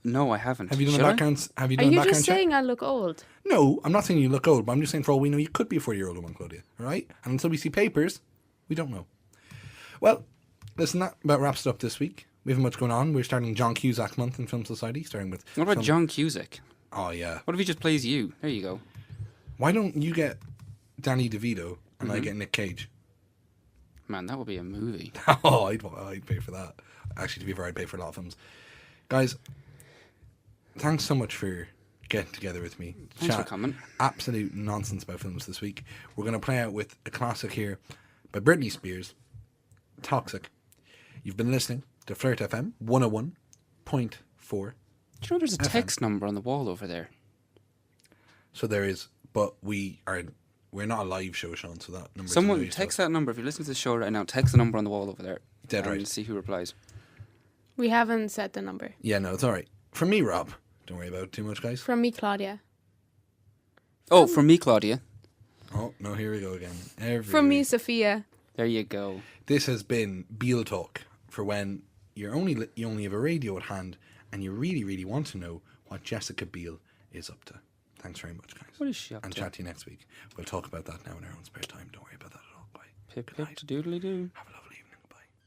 No, I haven't. Have you done Should the I? background? Have you Are done the you background just check? saying I look old? No, I'm not saying you look old, but I'm just saying for all we know, you could be a 40-year-old woman, Claudia. All right? And until we see papers, we don't know. Well, listen, that about wraps it up this week. We haven't much going on. We're starting John Cusack month in Film Society, starting with. What about film- John Cusack? Oh yeah. What if he just plays you? There you go. Why don't you get Danny DeVito and I Mm-hmm. get Nick Cage? Man, that would be a movie. Oh, I'd pay for that. Actually, to be fair, I'd pay for a lot of films. Guys, thanks so much for getting together with me. Thanks for coming. Absolute nonsense about films this week. We're going to play out with a classic here by Britney Spears, Toxic. You've been listening to Flirt FM 101.4. Do you know there's a FM. text number on the wall over there? So there is, but we're not a live show, Seán, so that number. Someone text that number. If you're listening to the show right now, text the number on the wall over there. Dead and right. see who replies. We haven't set the number. Yeah, no, it's all right. From me, Rob, Don't worry about it too much, guys. From me, Claudia. Oh, from me, Claudia. Oh, no, here we go again. Every From me, week. Sophia. There you go. This has been Beale Talk for when you only have a radio at hand and you really, really want to know what Jessica Biel is up to. Thanks very much, guys. What is she up And to? chat to you next week. We'll talk about that now in our own spare time. Don't worry about that at all. Bye. Pip, Good pip, night. doodly doo. Have a lovely